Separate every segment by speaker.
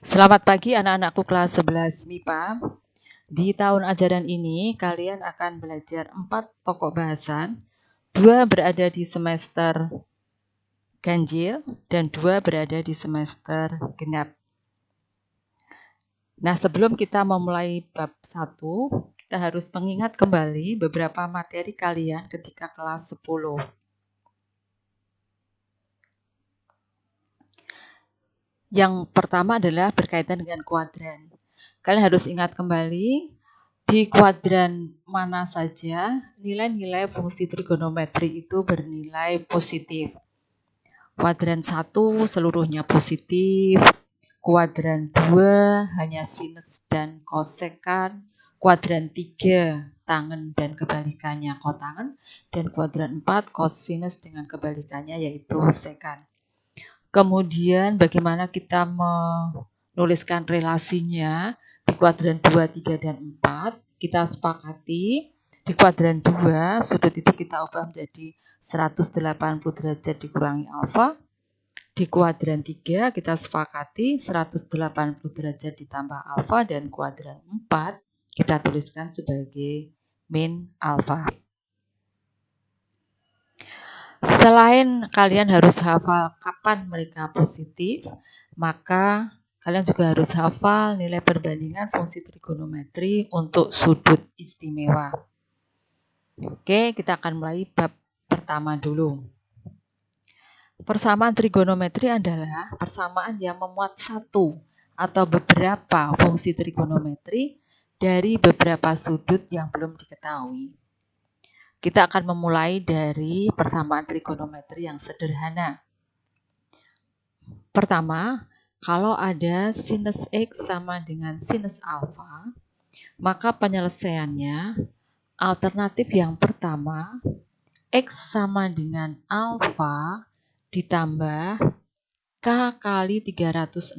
Speaker 1: Selamat pagi anak-anakku kelas 11 MIPA. Di tahun ajaran ini kalian akan belajar 4 pokok bahasan, 2 berada di semester ganjil dan 2 berada di semester genap. Nah, sebelum kita memulai bab 1, kita harus mengingat kembali beberapa materi kalian ketika kelas 10. Yang pertama adalah berkaitan dengan kuadran. Kalian harus ingat kembali di kuadran mana saja nilai-nilai fungsi trigonometri itu bernilai positif. Kuadran 1 seluruhnya positif, kuadran 2 hanya sinus dan kosekan, kuadran 3 tangen dan kebalikannya kotangen, dan kuadran 4 kosinus dengan kebalikannya yaitu sekan. Kemudian bagaimana kita menuliskan relasinya di kuadran 2, 3, dan 4. Kita sepakati di kuadran 2 sudut itu kita ubah menjadi 180 derajat dikurangi alfa. Di kuadran 3 kita sepakati 180 derajat ditambah alfa, dan kuadran 4 kita tuliskan sebagai min alfa. Selain kalian harus hafal kapan mereka positif, maka kalian juga harus hafal nilai perbandingan fungsi trigonometri untuk sudut istimewa. Oke, kita akan mulai bab pertama dulu. Persamaan trigonometri adalah persamaan yang memuat satu atau beberapa fungsi trigonometri dari beberapa sudut yang belum diketahui. Kita akan memulai dari persamaan trigonometri yang sederhana. Pertama, kalau ada sinus X sama dengan sinus alfa, maka penyelesaiannya alternatif yang pertama, X sama dengan alfa ditambah K kali 360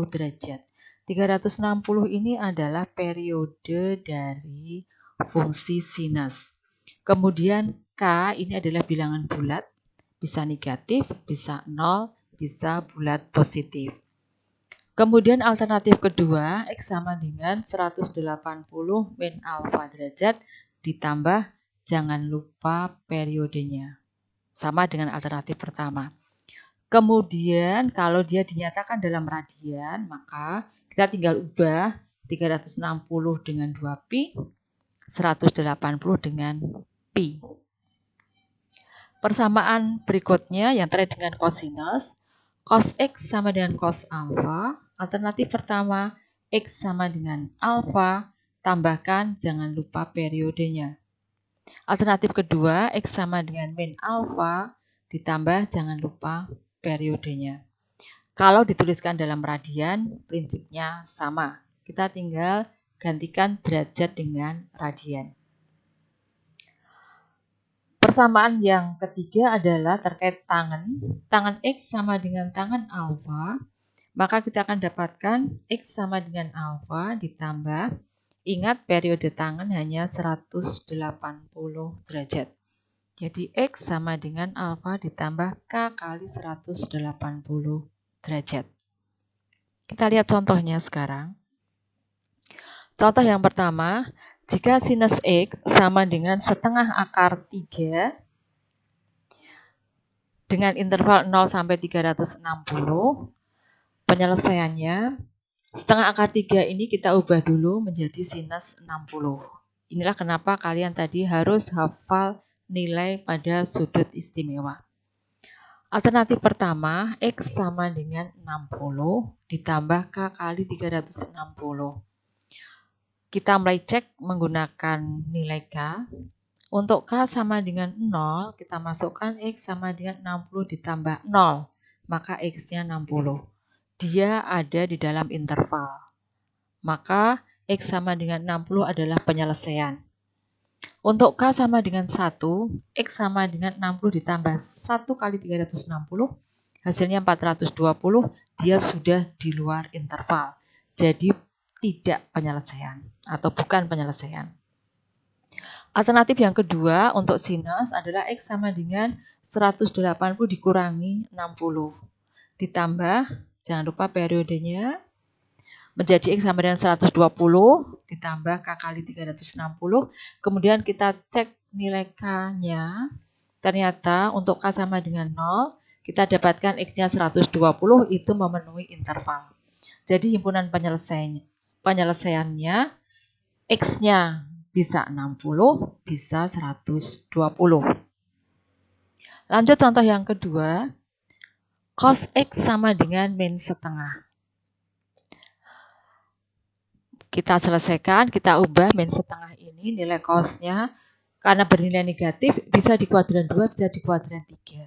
Speaker 1: derajat. 360 ini adalah periode dari fungsi sinus. Kemudian K ini adalah bilangan bulat, bisa negatif, bisa 0, bisa bulat positif. Kemudian alternatif kedua, X sama dengan 180 min alfa derajat ditambah, jangan lupa periodenya. Sama dengan alternatif pertama. Kemudian kalau dia dinyatakan dalam radian, maka kita tinggal ubah 360 dengan 2pi, 180 dengan pi. Persamaan berikutnya yang terkait dengan kosinus. Cos X sama dengan cos alfa. Alternatif pertama, X sama dengan alfa, tambahkan jangan lupa periodenya. Alternatif kedua, X sama dengan min alfa, ditambah jangan lupa periodenya. Kalau dituliskan dalam radian, prinsipnya sama. Kita tinggal gantikan derajat dengan radian. Persamaan yang ketiga adalah terkait tangen. Tangen X sama dengan tangen alfa. Maka kita akan dapatkan X sama dengan alfa ditambah, ingat periode tangen hanya 180 derajat. Jadi X sama dengan alfa ditambah K kali 180 derajat. Kita lihat contohnya sekarang. Contoh yang pertama, jika sinus X sama dengan setengah akar 3 dengan interval 0 sampai 360, penyelesaiannya setengah akar 3 ini kita ubah dulu menjadi sinus 60. Inilah kenapa kalian tadi harus hafal nilai pada sudut istimewa. Alternatif pertama, X sama dengan 60 ditambah K kali 360. Kita mulai cek menggunakan nilai K. Untuk K sama dengan 0, kita masukkan X sama dengan 60 ditambah 0, maka X-nya 60. Dia ada di dalam interval. Maka X sama dengan 60 adalah penyelesaian. Untuk K sama dengan 1, X sama dengan 60 ditambah 1 kali 360, hasilnya 420, dia sudah di luar interval. Jadi tidak penyelesaian atau bukan penyelesaian. Alternatif yang kedua untuk sinus adalah X sama dengan 180 dikurangi 60. Ditambah, jangan lupa periodenya, menjadi X sama dengan 120 ditambah K kali 360. Kemudian kita cek nilai K-nya. Ternyata untuk K sama dengan 0, kita dapatkan X-nya 120 itu memenuhi interval. Jadi himpunan penyelesaiannya X-nya bisa 60, bisa 120. Lanjut contoh yang kedua. Cos X sama dengan min setengah. Kita selesaikan, kita ubah min setengah ini nilai cosnya. Karena bernilai negatif, bisa di kuadran 2, bisa di kuadran 3.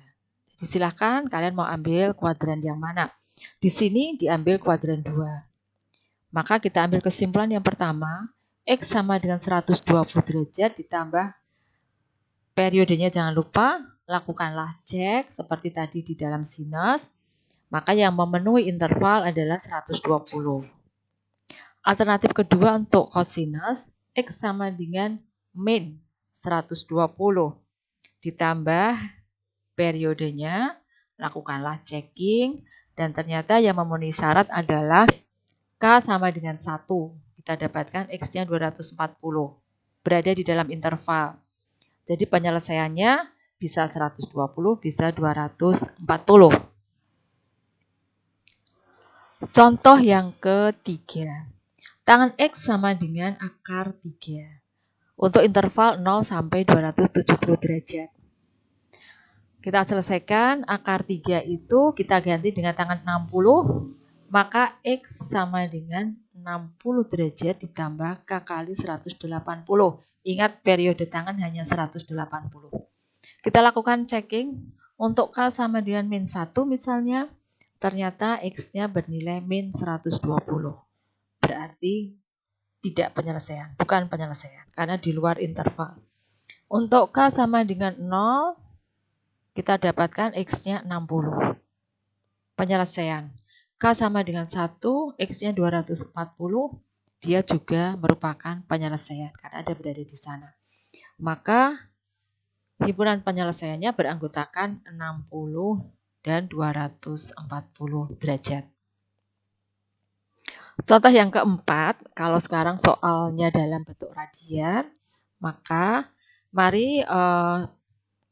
Speaker 1: Jadi silakan kalian mau ambil kuadran yang mana. Di sini diambil kuadran 2. Maka kita ambil kesimpulan yang pertama, X sama dengan 120 derajat ditambah periodenya jangan lupa, lakukanlah cek seperti tadi di dalam sinus. Maka yang memenuhi interval adalah 120. Alternatif kedua untuk cosinus, X sama dengan min 120 ditambah periodenya, lakukanlah checking, dan ternyata yang memenuhi syarat adalah K sama dengan 1. Kita dapatkan X-nya 240, berada di dalam interval. Jadi penyelesaiannya bisa 120, bisa 240. Contoh yang ketiga. Tangan X sama dengan akar 3 untuk interval 0 sampai 270 derajat. Kita selesaikan, akar 3 itu kita ganti dengan tangan 60, maka X sama dengan 60 derajat ditambah K kali 180. Ingat periode tangan hanya 180. Kita lakukan checking, untuk K sama dengan min 1 misalnya, ternyata X-nya bernilai min 120. Berarti tidak penyelesaian, bukan penyelesaian, karena di luar interval. Untuk K sama dengan 0, kita dapatkan X-nya 60. Penyelesaian. K sama dengan 1, X-nya 240, dia juga merupakan penyelesaian, karena ada berada di sana. Maka, himpunan penyelesaiannya beranggotakan 60 dan 240 derajat. Contoh yang keempat, kalau sekarang soalnya dalam bentuk radian, maka mari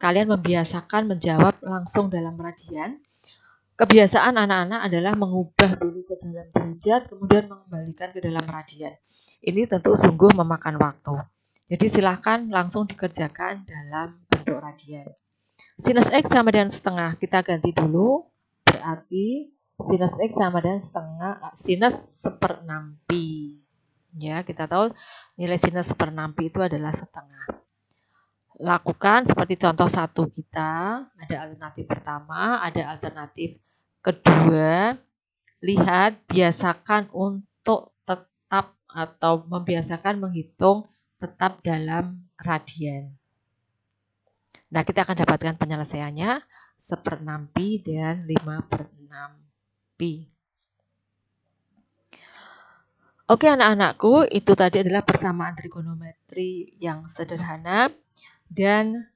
Speaker 1: kalian membiasakan menjawab langsung dalam radian. Kebiasaan anak-anak adalah mengubah dulu ke dalam derajat, kemudian mengembalikan ke dalam radian. Ini tentu sungguh memakan waktu. Jadi silahkan langsung dikerjakan dalam bentuk radian. Sinus X sama dengan setengah, kita ganti dulu, berarti sinus X sama dengan setengah, sinus 1/6 pi. Ya, kita tahu nilai sinus 1/6 pi itu adalah setengah. Lakukan seperti contoh 1 kita, ada alternatif pertama, ada alternatif kedua. Lihat, biasakan untuk tetap atau membiasakan menghitung tetap dalam radian. Nah, kita akan dapatkan penyelesaiannya 1/6 pi dan 5/6 pi. Oke anak-anakku, itu tadi adalah persamaan trigonometri yang sederhana. Dan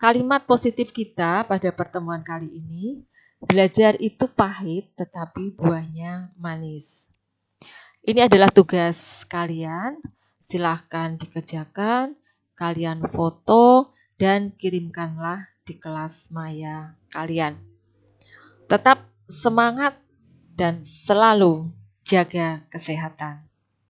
Speaker 1: kalimat positif kita pada pertemuan kali ini, belajar itu pahit tetapi buahnya manis. Ini adalah tugas kalian, silahkan dikerjakan, kalian foto, dan kirimkanlah di kelas maya kalian. Tetap semangat dan selalu jaga kesehatan.